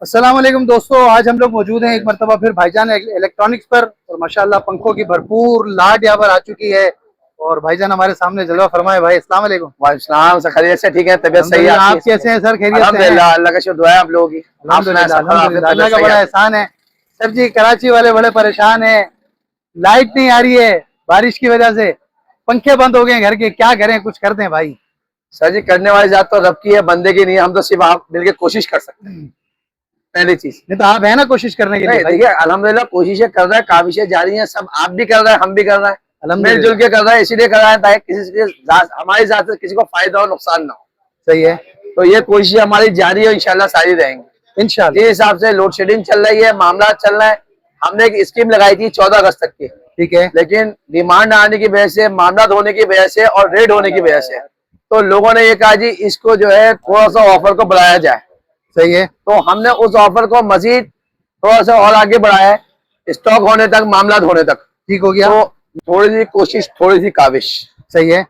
अस्सलाम वालेकुम दोस्तों, आज हम लोग मौजूद हैं एक मरतबा फिर भाईजान इलेक्ट्रॉनिक्स पर। और माशाल्लाह पंखों की भरपूर लाट यहाँ पर आ चुकी है और भाईजान हमारे सामने जलवा फरमाए। भाई अस्सलाम वालेकुम। वालेकुम सर, खैरियत से? ठीक है, तबीयत सही है? आप कैसे हैं सर? खैरियत से हैं? अल्हम्दुलिल्लाह, अल्लाह का शुक्र है आप लोगों की। अल्हम्दुलिल्लाह अल्हम्दुलिल्लाह, अल्लाह का बड़ा एहसान है। सर जी, कराची वाले बड़े परेशान है, लाइट नहीं आ रही है बारिश की वजह से, पंखे बंद हो गए घर के, क्या करें? कुछ कर दें भाई। सर जी, करने वाली जात तो रब की है, बंदे की नहीं है। हम तो सिर्फ आप मिलकर कोशिश कर सकते हैं, पहली चीज। नहीं तो आप है ना कोशिश करने के लिए? देखिए, अल्हम्दुलिल्लाह कोशिशें कर रहा है, काविशें जारी हैं, सब आप भी कर रहे हैं, हम भी कर रहे हैं, मिलजुल के कर रहे हैं। इसीलिए कर रहे हैं ताकि किसी के हमारी जात से किसी को फायदा और नुकसान ना हो। सही है, तो ये कोशिश हमारी जारी है, इंशाल्लाह सारी रहेंगी इंशाल्लाह। जिस हिसाब से लोड शेडिंग चल रही है, मामला चल रहा है, हमने एक स्कीम लगाई थी 14 अगस्त तक की, ठीक है, लेकिन डिमांड आने की वजह से, मामला होने की वजह से और रेड होने की वजह से, तो लोगों ने ये कहा जी इसको जो है थोड़ा सा ऑफर को बढ़ाया जाए। सही है, तो हमने उस ऑफर को मजीद थोड़ा सा और आगे बढ़ाया है, स्टॉक होने तक, मामला होने तक। ठीक हो गया। तो थोड़ी सी कोशिश, थोड़ी सी काविश। सही है,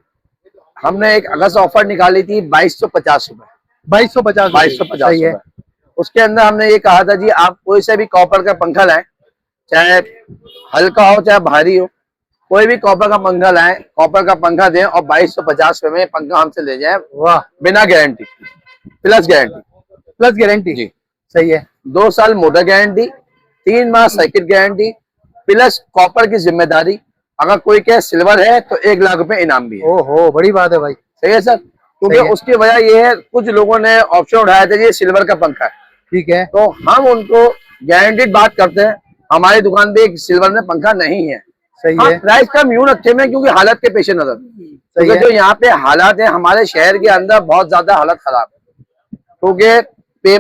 हमने एक अगस्त ऑफर निकाली थी 2250 रुपए। 2250 2250 रुपए। उसके अंदर हमने ये कहा था जी आप कोई से भी कॉपर का पंखा लाएं, चाहे हल्का हो चाहे भारी हो, कोई भी कॉपर का पंखा लाएं, कॉपर का पंखा दें और 2250 रुपए में पंखा हमसे ले जाएं। वाह, बिना guarantee, plus guarantee. Plus guarantee जी, सही है। 2 साल मोटर गारंटी, 3 माह सर्किट गारंटी, प्लस कॉपर की जिम्मेदारी। अगर कोई क्या सिल्वर है तो 1 लाख रुपए इनाम भी है। ओहो, बड़ी बात है भाई। सही है सर, क्योंकि उसकी वजह ये है, कुछ लोगों ने ऑप्शन उठाया था ये सिल्वर का पंखा है, ठीक है, तो हम उनको गारंटीड बात करते हैं। हमारी दुकान पे एक सिल्वर में पंखा नहीं है। सही है, प्राइस कम यूं रखे में क्योंकि हालत के पेश नजर, क्योंकि जो यहाँ पे हालात है हमारे शहर के अंदर बहुत ज्यादा हालत खराब है, क्योंकि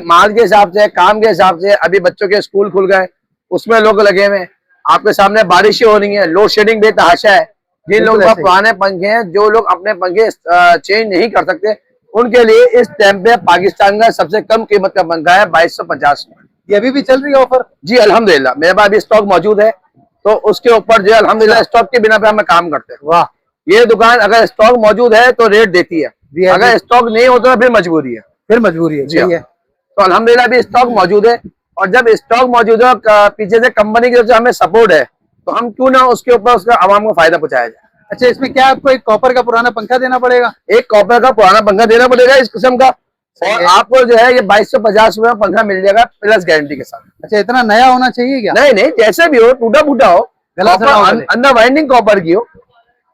माल के हिसाब से, काम के हिसाब से, अभी बच्चों के स्कूल खुल गए, उसमें लोग लगे हुए, आपके सामने बारिशें हो रही है, लोड शेडिंग बेतहाशा है। जिन लोगों का पुराने पंखे हैं, जो लोग अपने पंखे चेंज नहीं कर सकते, उनके लिए इस टाइम पे पाकिस्तान का सबसे कम कीमत का पंखा है 2250। ये अभी भी चल रही है ऑफर? जी अल्हम्दुलिल्लाह, मेरे पास अभी स्टॉक मौजूद है, तो उसके ऊपर जो है अल्हम्दुलिल्लाह स्टॉक के बिना पे हम काम करते हैं। वाह, ये दुकान अगर स्टॉक मौजूद है तो रेट देती है, अगर स्टॉक नहीं होता तो फिर मजबूरी है। जी है। तो अल्हम्दुलिल्लाह अभी स्टॉक मौजूद है, और जब स्टॉक मौजूद है, पीछे से कंपनी की तरफ से हमें सपोर्ट है, तो हम क्यों ना उसके ऊपर उसका आवाम को फायदा पहुंचाया जाए। अच्छा, इसमें क्या आपको एक कॉपर का पुराना पंखा देना पड़ेगा? एक कॉपर का पुराना पंखा देना पड़ेगा इस किस्म का, और आपको जो है ये 2250 रुपए में पंखा मिल जाएगा प्लस गारंटी के साथ। अच्छा, इतना नया होना चाहिए क्या? नहीं नहीं, जैसे भी हो, टूटा फूटा हो, अंदर वाइंडिंग कॉपर की हो।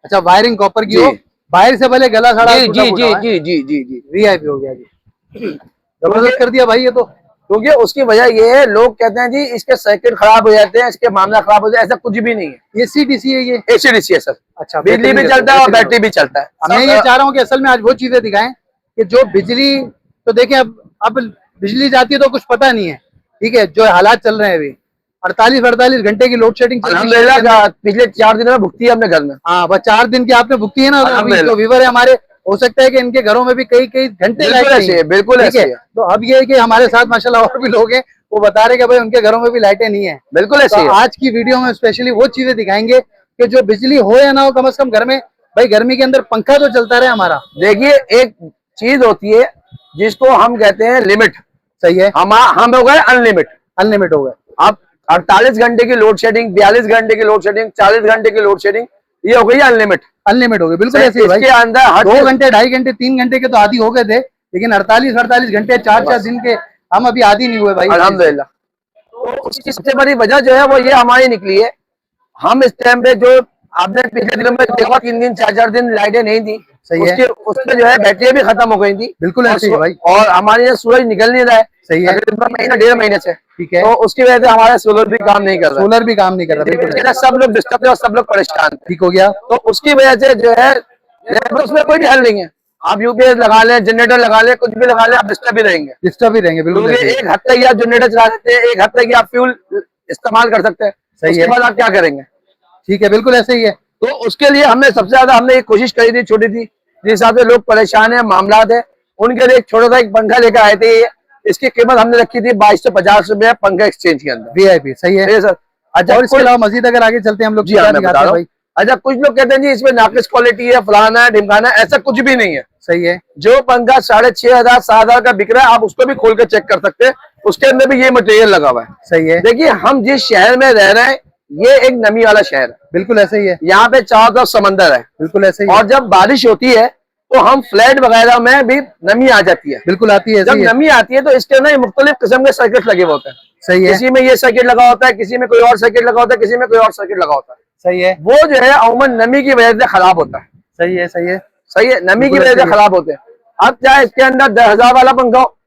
अच्छा, वायरिंग कॉपर की हो, बाहर से भले गला सड़ा। जी जी जी जी जी जी जी, वीआईपी हो गया जी, जबरदस्त कर दिया भाई ये तो। क्योंकि उसकी वजह ये है, लोग कहते हैं जी इसके सर्किट खराब हो जाते हैं, इसके मामला खराब हो जाए, ऐसा कुछ भी नहीं है। एसी-डीसी है ये? एसी-डीसी है सर। अच्छा, बिजली भी चलता है और बैटरी भी चलता है। मैं ये चाह रहा हूँ कि असल में आज वो चीजें दिखाएं कि जो बिजली, तो देखें अब बिजली जाती है तो कुछ पता नहीं है, ठीक है, जो हालात चल रहे हैं अभी 48 घंटे की लोड शेडिंग अल्हम्दुलिल्लाह पिछले 4 दिन में भुगती है हमने घर में। हाँ, बस 4 दिन की आपने भुगती है ना। जो व्यूवर है हमारे, हो सकता है कि इनके घरों में भी कई घंटे बिल्कुल ऐसे है। तो अब ये है कि हमारे साथ माशाल्लाह और भी लोग हैं, वो बता रहे कि भाई उनके घरों में भी लाइटें नहीं है। बिल्कुल ऐसे तो आज की वीडियो में स्पेशली वो चीजें दिखाएंगे कि जो बिजली हो या ना हो, कम से कम घर में भाई गर्मी के अंदर पंखा तो चलता रहे हमारा। देखिए, एक चीज होती है जिसको हम कहते हैं लिमिट। सही है, हम हो गए अनलिमिट हो गए। अब 48 घंटे की लोड शेडिंग, 42 घंटे की लोड शेडिंग, 40 घंटे की लोड शेडिंग, ये हो गई अनलिमिट हो गई। बिल्कुल ऐसे ही भाई, इसके अंदर 2 घंटे, 2.5 घंटे, 3 घंटे के तो आदी हो गए थे, लेकिन 48 घंटे, 4 दिन के हम अभी आदी नहीं हुए भाई, अल्हम्दुलिल्लाह। तो उसकी सबसे बड़ी वजह जो है वो ये हमारी निकली है। हम इस टाइम पे जो आपने पिछले दिनों में देखा, 3 दिन 4 दिन लाइटें नहीं थी, उसमें जो है बैटरी भी खत्म हो गई थी। बिल्कुल ऐसे ही भाई, और हमारे यहाँ सूरज निकल नहीं रहा है। सही है, महीना 1.5 महीने से, ठीक है, तो उसकी वजह से हमारा सोलर भी काम नहीं कर रहा। सब लोग डिस्टर्ब है, सब लोग परेशान, ठीक हो गया। तो उसकी वजह से जो है उसमें कोई हल नहीं है। आप यूपीएस लगा लें, जनरेटर लगा लें, कुछ भी लगा लें, आप डिस्टर्ब ही रहेंगे। बिल्कुल, एक हद तक आप जनरेटर चला सकते हैं, एक हद तक आप फ्यूल इस्तेमाल कर सकते हैं। सही है, उसके बाद आप क्या करेंगे? ठीक है, बिल्कुल ऐसे ही है। तो उसके लिए हमने सबसे ज्यादा हमने एक कोशिश करी थी, छोटी थी, जिस हिसाब से लोग परेशान है, मामला है, उनके लिए एक छोटा सा एक पंखा लेकर आए थे। इसकी कीमत हमने रखी थी 2250 रुपए पंखा एक्सचेंज के अंदर, वीआईपी। सही है सर। अच्छा, और इसके अलावा मजीद अगर आगे चलते हैं हम लोग, जी मैं बता रहा हूँ। अच्छा, कुछ लोग कहते हैं जी इसमें नाकिस क्वालिटी है, फलाना है, ढिमकाना है, ऐसा कुछ भी नहीं है। सही है, जो पंखा 6500 7000 का बिक रहा है, आप उसको भी खोल कर चेक कर सकते हैं, उसके अंदर भी ये मटेरियल लगा हुआ है। सही है। देखिए हम जिस शहर में रह रहे हैं ये एक नमी वाला शहर है, बिल्कुल ऐसे ही है। यहाँ पे चारों तरफ समंदर है, बिल्कुल ऐसे ही और जब बारिश होती है तो हम फ्लैट वगैरह में भी नमी आ जाती है। बिल्कुल आती है। जब नमी आती है तो इसके अंदर मुख्तलिफ किस्म के सर्किट लगे हुए होते हैं। सही है। किसी में ये सर्किट लगा होता है, किसी में कोई और सर्किट लगा होता है, किसी में कोई और सर्किट लगा होता है। सही है। वो जो है अमूमन नमी की वजह से खराब होता है। सही है। सही है। सही है, नमी की वजह से खराब होते हैं। अब चाहे इसके अंदर 10,000 वाला पंखा हो,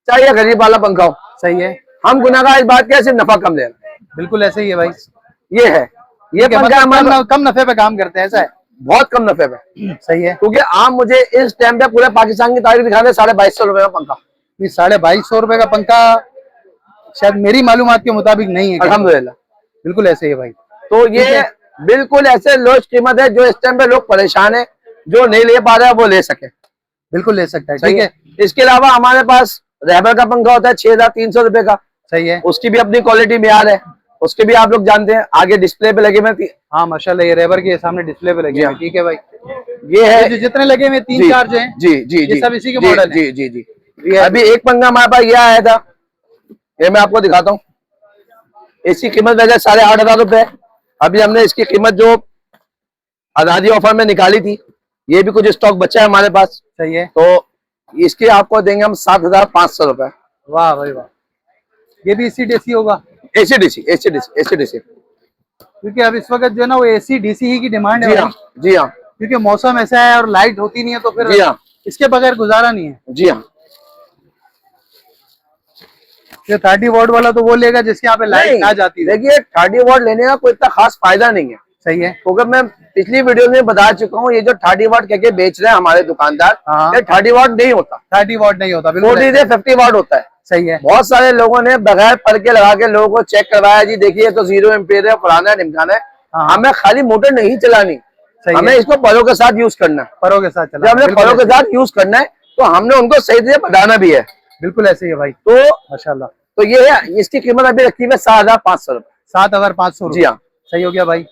चाहे गरीब वाला पंखा हो, सही है, हम गुनाहगार इस बात के सिर्फ नफा कम ले रहे हैं। बिल्कुल ऐसे ही है भाई। ये है, ये पंखा हमारा कम नफे पे काम करते हैं, ऐसा है, बहुत कम नफे पे। सही है। क्योंकि आप मुझे इस टाइम पे पूरे पाकिस्तान की तारीख दिखा दे 2250 रुपए का पंखा। ये 2250 रुपए का पंखा शायद मेरी मालूमात के मुताबिक नहीं है। अल्हम्दुलिल्लाह, बिल्कुल ऐसे ही है भाई। तो ये बिल्कुल ऐसे लोएस्ट कीमत है, जो इस टाइम पे लोग परेशान है, जो नहीं ले पा रहे वो ले सके, बिल्कुल ले सकता है। ठीक है। इसके अलावा हमारे पास रहबर का पंखा होता है 6,300 रुपए का। सही है। उसकी भी अपनी क्वालिटी मियार है, उसके भी आप लोग जानते हैं, आगे डिस्प्ले पे लगे हुए। हाँ माशाल्लाह, ये रेबर के सामने डिस्प्ले पे लगे हुए, ठीक है भाई। ये है जो जितने लगे हुए 3-4 जो हैं, जी जी ये जी, सब इसी के मॉडल जी जी जी। अभी एक पंखा हमारे पास यह आया था, ये मैं आपको दिखाता हूँ। इसकी कीमत वैसे 8,500 रुपए है। अभी हमने इसकी कीमत जो आजादी ऑफर में निकाली थी, ये भी कुछ स्टॉक बचा है हमारे पास। सही है। तो इसके आपको देंगे हम 7,500 रुपए। वाह भाई वाह। ये भी एसी डीसी होगा? AC DC, AC DC, AC DC. क्योंकि अब इस वक्त जो है ना वो एसी डीसी ही की डिमांड है। जी हाँ, जी हाँ। क्योंकि मौसम ऐसा है और लाइट होती नहीं है, तो फिर जी हाँ, इसके बगैर गुजारा नहीं है। जी हाँ। ये 30 वॉट वाला तो वो लेगा जिसके यहाँ पे लाइट ना जाती है। देखिए 30 वॉट लेने का कोई इतना खास फायदा नहीं है। सही है। क्योंकि मैं पिछली वीडियो में बता चुका हूँ, ये जो 30 वॉट कह के बेच रहे हैं हमारे दुकानदार, ये 30 वॉट नहीं होता। 30 वॉट नहीं होता, 40 से 50 वॉट होता है। सही है। बहुत सारे लोगों ने बगैर पर के लगा के लोगों को चेक करवाया, जी देखिए तो 0 एम्पीयर है, पुराना है, ढिमकाना है। हमें खाली मोटर नहीं चलानी, हमें इसको परों के साथ यूज करना है। परों के साथ चलाना, जब हमें परों के साथ यूज करना है तो हमने उनको सही से बताना भी है। बिल्कुल ऐसे ही है भाई। तो माशाल्लाह, तो ये है, इसकी कीमत अभी रखी है 7,500 रुपए। 7,500। जी हाँ, सही हो गया भाई।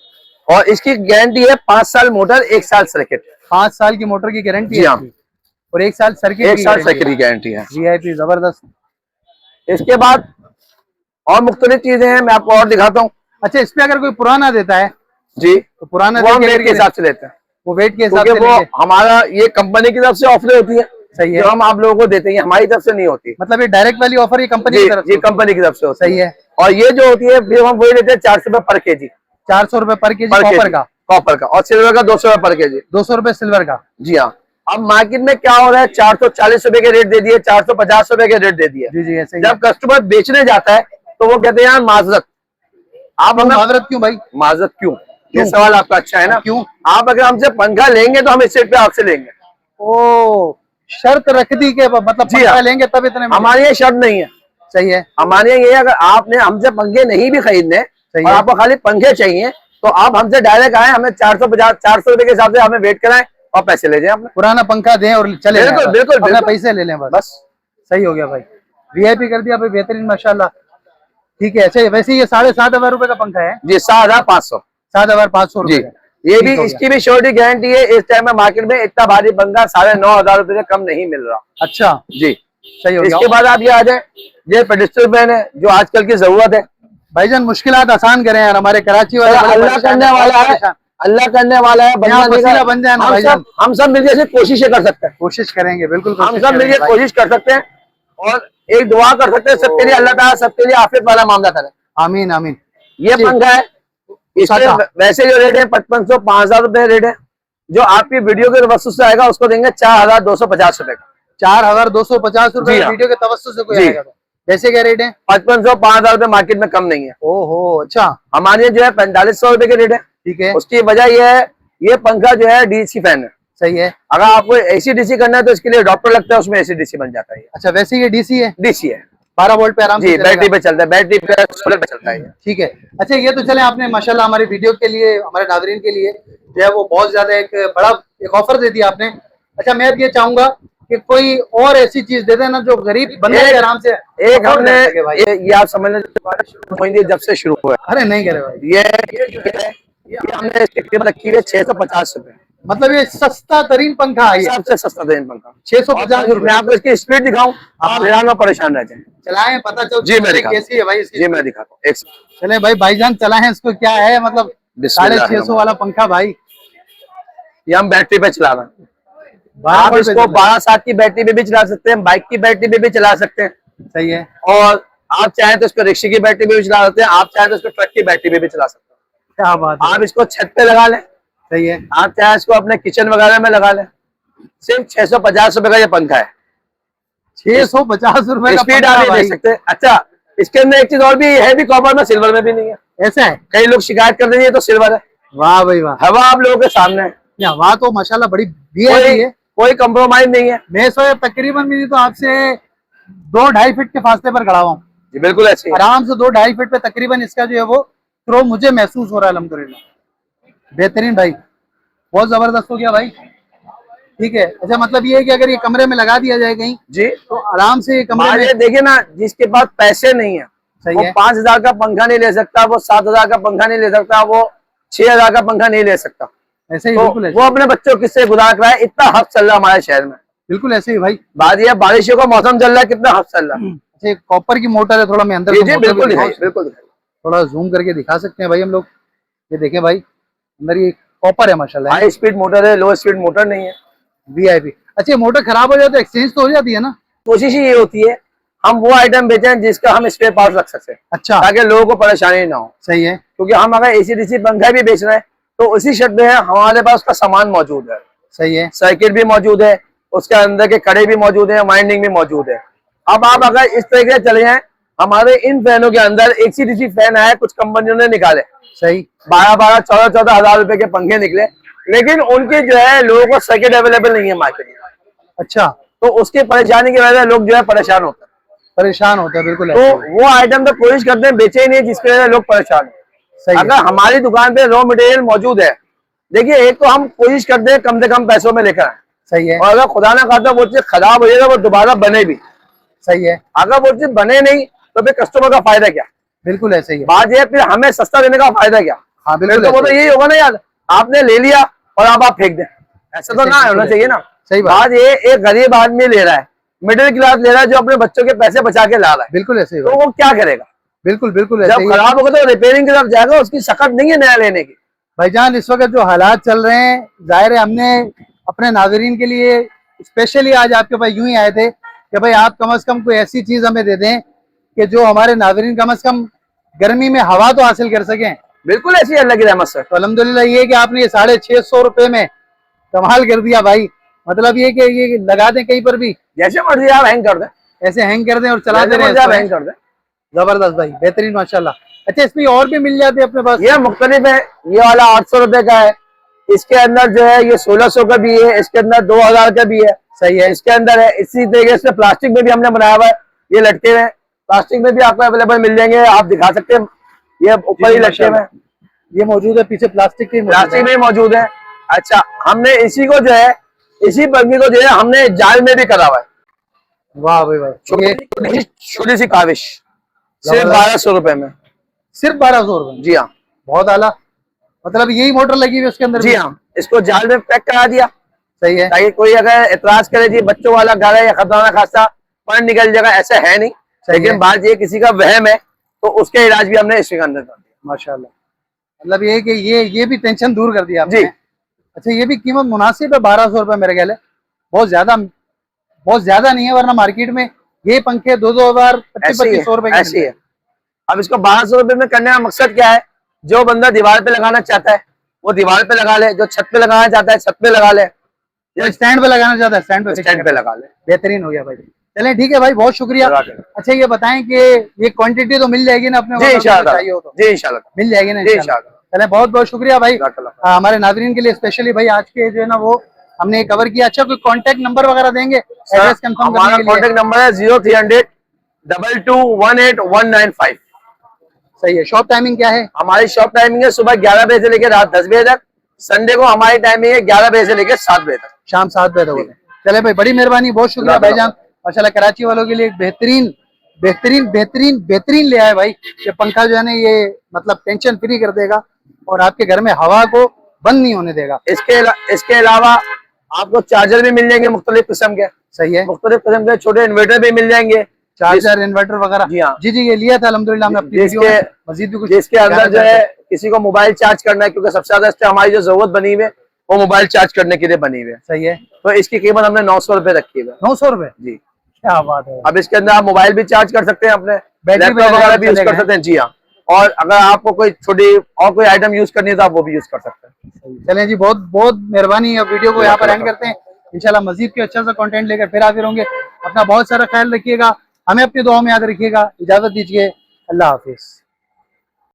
और इसकी गारंटी है 5 साल मोटर, 1 साल सर्किट। 5 साल की मोटर की गारंटी है, और 1 साल सर्किट, 1 साल सर्किट की गारंटी है। वीआईपी जबरदस्त। इसके बाद और मुख्तलिफ चीजें हैं, मैं आपको और दिखाता हूँ। अच्छा, इस पे अगर कोई पुराना देता है जी, तो पुराना वो हम वेट के हिसाब से लेते हैं। वो वेट के हिसाब से वो हमारा ये कंपनी की तरफ से ऑफर होती है। सही है। जो हम आप लोगों को देते हैं, हमारी तरफ से नहीं होती। मतलब ये डायरेक्ट वाली ऑफर ये कंपनी की तरफ से? ये कंपनी की तरफ से होती है। सही है। और ये जो होती है फिर हम वही लेते हैं 400 रुपए पर केजी। 400 रुपए पर केजी कॉपर का, और सिल्वर का 200 रुपए पर केजी। 200 रुपए सिल्वर का। जी हाँ। अब मार्केट में क्या हो रहा है, 440 रुपए के रेट दे दिए, 450 रुपए के रेट दे दिए। जी जी ऐसे ही। जब कस्टमर बेचने जाता है तो वो कहते हैं यार माजरत। आप हमें माजरत क्यों भाई? माजरत क्यों? ये सवाल आपका अच्छा है ना। क्यों? आप अगर हमसे पंखा लेंगे तो हम इस रेट पे आपसे लेंगे। ओ, शर्त रख दी के मतलब पंखा लेंगे तब इतने? हमारे यहाँ शर्त नहीं है। सही है। हमारे यहाँ ये है, अगर आपने हमसे पंखे नहीं भी खरीदने और आपको खाली पंखे चाहिए तो आप हमसे डायरेक्ट आए, हमें 450 रुपए के हिसाब से हमें वेट कराएं और पैसे ले जाएं। अपने पुराना पंखा दें और चले जाएं। बिल्कुल बिल्कुल अपने पैसे ले लें बस। सही हो गया भाई, वीआईपी कर दिया भाई, बेहतरीन माशाल्लाह। ठीक है। अच्छा, वैसे ये 7,500 रुपए का पंखा है जी? 7,500। 7,500 रुपए। ये भी, इसकी भी श्योरिटी गारंटी है। इस टाइम में मार्केट में इतना भारी पंखा 9,500 रुपए से कम नहीं मिल रहा। अच्छा जी, सही हो गया। इसके बाद आप ये आ जाए, ये पेडिस्टल फैन है जो आजकल की जरूरत है। भाईजान मुश्किलात आसान करें यार, हमारे कराची वाले अल्लाह करने वाला है, अल्लाह करने वाला है। बन जाए ना भाईजान, हम सब मिलकर कोशिशें कर सकते हैं। कोशिश करेंगे, बिल्कुल हम सब मिलकर कोशिश कर सकते हैं और एक दुआ कर सकते हैं सबके लिए, अल्लाह ताला सबके लिए आफियत वाला मामला करे। आमीन आमीन। ये पंखा है, इसके वैसे जो रेट है 5,500 5,000 रुपए रेट है। जो आपकी वीडियो के तवस्सुत से आएगा उसको देंगे 4,250 रुपए का। 4,250 रुपए वीडियो के तवस्सुत से कोई आएगा तो? वैसे क्या रेट है? 5,500 5,000 रुपए मार्केट में कम नहीं है। ओहो, अच्छा। हमारे जो है 4,500 रुपए के रेट है। ठीक है। उसकी वजह यह है, ये पंखा जो है डीसी फैन है। सही है। अगर आपको एसी डीसी करना है तो इसके लिए अडॉप्टर लगता है, उसमें एसी डीसी बन जाता है। अच्छा, वैसे ये डीसी है? डीसी है, 12 वोल्ट पे आराम से बैटरी पे चलता है, बैटरी पे सोलर पे चलता है। ठीक है। अच्छा, ये तो चले आपने माशाल्लाह हमारी वीडियो के लिए, हमारे नाज़रीन के लिए जो है वो बहुत ज्यादा एक बड़ा एक ऑफर दे दिया आपने। अच्छा, मैं अब ये चाहूंगा कि कोई और ऐसी चीज दे देना जो गरीब बंदे आराम से एक हमने ये आप समझ लें जब से शुरू हुआ है। अरे नहीं करे भाई, ये हमने इसकी कीमत रखी है 650 रुपए। मतलब ये सस्ता तरीन पंखा है, सबसे सस्ता तरीन पंखा 650 मैं आपको इसकी स्पीड दिखाऊं, आप हैरान में परेशान रह जाए। चलाएं पता चल जी मैं दिखाता कैसी है भाई इसकी। जी मैं दिखाता हूँ, एक चले भाई भाईजान चलाएं इसको, क्या है मतलब 650 वाला पंखा भाई। ये हम बैटरी पे चला रहे हैं, आप इसको 12 साल की बैटरी पे भी चला सकते हैं, बाइक की बैटरी पे भी चला सकते हैं। सही है। और आप चाहें तो इसको रिक्शे की बैटरी पे भी चला सकते हैं, आप चाहें तो इसको ट्रक की बैटरी पे भी चला सकते हैं। क्या बात है। आप इसको छत पे लगा लें, सही है। आप चाहे इसको अपने किचन वगैरह में लगा लें। सिर्फ 650 रुपए का ये पंखा है, 650 रुपए का स्पीड आप देख सकते हैं। अच्छा, इसके अंदर एक चीज और भी है, भी कॉपर में, सिल्वर में भी नहीं है। ऐसा है, कई लोग शिकायत कर देंगे तो सिल्वर है। वाह भाई वाह, हवा आप लोगों के सामने है, हवा तो माशाल्लाह बड़ी है, कोई कंप्रोमाइज नहीं है। मैं तकरीबन मेरी तो आपसे 2-2.5 फीट के फासले पर खड़ा हुआ जी बिल्कुल ऐसे आराम से 2-2.5 फीट पे तकरीबन इसका जो है वो थ्रो मुझे महसूस हो रहा है। अल्हम्दुलिल्लाह बेहतरीन भाई, बहुत जबरदस्त हो गया भाई। ठीक है, अच्छा मतलब ये है कि अगर ये कमरे में लगा दिया जाए कहीं जी तो आराम से ये कमरे में, देखिए ना, जिसके पास पैसे नहीं है सही वो है, 5000 का पंखा नहीं ले सकता, वो 7000 का पंखा नहीं ले सकता, वो 6000 का पंखा नहीं ले सकता। ऐसे ही तो बिल्कुल वो अपने बच्चों को किससे गुजार कराए, इतना हक चल रहा है हमारे शहर में। बिल्कुल ऐसे ही भाई। बात ये बारिशों का मौसम चल रहा है, कितना हक चल रहा है। अच्छा, कॉपर की मोटर है, थोड़ा मैं अंदर बिल्कुल थोड़ा जूम करके दिखा सकते हैं भाई हम लोग। ये देखें भाई, अंदर ये कॉपर है माशाल्लाह, हाई स्पीड मोटर है, लो स्पीड मोटर नहीं है, VIP। अच्छा, मोटर खराब हो जाए तो एक्सचेंज तो हो जाती है ना? कोशिश ही ये होती है हम वो आइटम बेचें जिसका हम स्पेयर पार्ट रख सकते हैं। अच्छा, ताकि लोगों को परेशानी ना हो। सही है, क्योंकि हम अगर AC/DC पंखा भी बेच रहे हैं तो उसी शर्त में हमारे पास उसका सामान मौजूद है। सही है, सर्किट भी मौजूद है, उसके अंदर के कड़े भी मौजूद है, वाइंडिंग भी मौजूद है। अब आप अगर इस तरीके से चले जाए, हमारे इन फैनों के अंदर AC/DC फैन आए, कुछ कंपनियों ने निकाले, सही 12-12, 14-14 हजार रुपए के पंखे निकले, लेकिन उनके जो है लोगों को सर्किट अवेलेबल नहीं है मार्केट में। अच्छा, तो उसकी परेशानी की वजह से लोग जो है परेशान होते हैं। बिल्कुल। तो वो आइटम तो कोशिश करते हैं बेचे ही नहीं, जिसकी वजह से लोग परेशान है। अगर हमारी दुकान पे रॉ मटेरियल मौजूद है, देखिए एक तो हम कोशिश करते हैं कम से कम पैसों में लेकर आए। सही है। और अगर खुदा ना खाता वो चीज खराब हो जाएगा, वो दोबारा बने भी। सही है। अगर वो चीज बने नहीं तो फिर कस्टमर का फायदा क्या? बिल्कुल ऐसे ही है। बात ये, फिर हमें सस्ता देने का फायदा क्या? हाँ बिल्कुल, तो वो तो यही होगा ना यार, आपने ले लिया और अब आप फेंक दें, ऐसा तो ना होना चाहिए ना। सही बात ये, एक गरीब आदमी ले रहा है, मिडिल क्लास ले रहा है, जो अपने बच्चों के पैसे बचा के ला रहा है, बिल्कुल ऐसे ही, तो वो क्या करेगा? बिल्कुल बिल्कुल जब खराब होगा तो रिपेयरिंग की तरफ जाएगा, उसकी शकत नहीं है नया लेने की। भाईजान इस वक्त जो हालात चल रहे हैं, जाहिर है हमने अपने नाज़रीन के लिए स्पेशली आज आपके पास यूं ही आए थे कि भाई आप कम से कम कोई ऐसी चीज हमें दे दें कि जो हमारे नाज़रीन कम से कम गर्मी में हवा तो हासिल कर सकें। बिल्कुल ऐसी अल्लाह की रहमत से। तो अल्हम्दुलिल्लाह ये कि आपने ये 650 रुपए में कमाल कर दिया भाई। मतलब ये कि ये लगा दें कहीं पर भी, जैसे मर्जी आप हैंग कर दें, ऐसे हैंग कर दें और चलाते रहें, हैंग कर दें। जबरदस्त भाई, बेहतरीन माशाल्लाह। अच्छा, इसमें और भी मिल जाते हैं अपने पास? ये मुख्तलिफ है, ये वाला 800 रुपए का है, इसके अंदर जो है ये 1600 का भी है, इसके अंदर 2000 का भी है। सही है, इसके अंदर है। इसी तरीके से प्लास्टिक में भी हमने बनाया हुआ है, ये लटके हुए हैं, प्लास्टिक में भी आपको अवेलेबल मिल जाएंगे, आप दिखा सकते हैं, ये ऊपर ही लटके हुए हैं, ये मौजूद है, पीछे प्लास्टिक में मौजूद है। अच्छा, हमने इसी को जो है, इसी पंखी को जो है हमने जाल में भी करा हुआ है। वाह भाई वाह, छोटी सी काविश, सिर्फ 1200 रुपए में, सिर्फ 1200 रुपए। जी हाँ, बहुत आला। मतलब यही मोटर लगी हुई उसके अंदर? जी हाँ, इसको जाल में पैक करा दिया। सही है, ताकि कोई अगर एतराज करे जी बच्चों वाला घर है या खतरनाक खासा पर निकल जाएगा, ऐसा है नहीं। लेकिन बात ये, किसी का वहम है तो उसके इलाज भी हमने इसके अंदर कर दिया माशाल्लाह। मतलब ये कि ये भी टेंशन दूर कर दिया आपने। जी। अच्छा, ये भी कीमत मुनासिब है, 1200 रुपए मेरे ख्याल है, बहुत ज्यादा नहीं है, वरना मार्केट में ये पंखे 2-2 2500 रुपए ऐसी है। अब इसको 1200 रुपए में करने का मकसद क्या है? जो बंदा दीवार पे लगाना चाहता है वो दीवार पे लगा ले, जो छत पे लगाना चाहता है छत पे लगा ले, जो स्टैंड पे लगाना चाहता है स्टैंड पे लगा ले। बेहतरीन हो गया भाई। चलें ठीक है भाई, बहुत शुक्रिया। अच्छा, ये बताएं कि ये क्वांटिटी तो मिल जाएगी ना अपने? जी इंशाल्लाह, चाहिए हो तो जी इंशाल्लाह मिल जाएगी ना इंशाल्लाह। चलें, बहुत बहुत शुक्रिया भाई, हमारे नाज़रीन के लिए स्पेशली भाई आज के जो है ना वो हमने कवर किया। अच्छा, कोई कांटेक्ट नंबर वगैरह देंगे? एड्रेस कंफर्म करने के लिए? कांटेक्ट नंबर है 0300 2218 सही है। शॉप टाइमिंग क्या है? हमारी शॉप टाइमिंग है सुबह 11 बजे से लेकर रात 10 बजे तक। संडे को हमारी टाइमिंग है 11 बजे से लेकर 7 बजे तक, शाम 7 बजे तक। चले भाई, बड़ी मेहरबानी, बहुत शुक्रिया भाईजान। माशाल्लाह कराची वालों के लिए एक बेहतरीन ले आए भाई। ये पंखा जो है ना ये मतलब टेंशन फ्री कर देगा और आपके घर में हवा को बंद नहीं होने देगा। इसके अलावा आपको चार्जर भी मिल जाएंगे मुख्तलिफ किस्म के। सही है, मुख्तलिफ किस्म के छोटे इन्वर्टर भी मिल जाएंगे, चार्जर इन्वर्टर वगैरह। जी हाँ, जी जी, ये लिया था अल्हम्दुलिल्लाह हमने अपनी वीडियो में। मजीद भी कुछ जिसके अंदर जो है किसी को मोबाइल चार्ज करना है, क्योंकि सबसे ज्यादा इससे हमारी जो जरूरत बनी हुई है वो मोबाइल चार्ज करने के लिए बनी हुई है। सही है, तो इसकी कीमत हमने 900 रुपए रखी है। 900 रुपए? जी, क्या बात है। अब इसके अंदर आप मोबाइल भी चार्ज कर सकते हैं, अपने बैटरी लैपटॉप वगैरह भी यूज कर सकते हैं। जी हाँ, और अगर आपको कोई छोटी और कोई आइटम यूज करनी है तो आप वो भी यूज कर सकते हैं। चलें जी, बहुत बहुत मेहरबानी। अब वीडियो को यहाँ पर एंड करते हैं। इंशाल्लाह मजीद के अच्छा सा कंटेंट लेकर फिर हाजिर होंगे। अपना बहुत सारा ख्याल रखिएगा, हमें अपनी दुआ में याद रखिएगा। इजाजत दीजिए, अल्लाह हाफिज।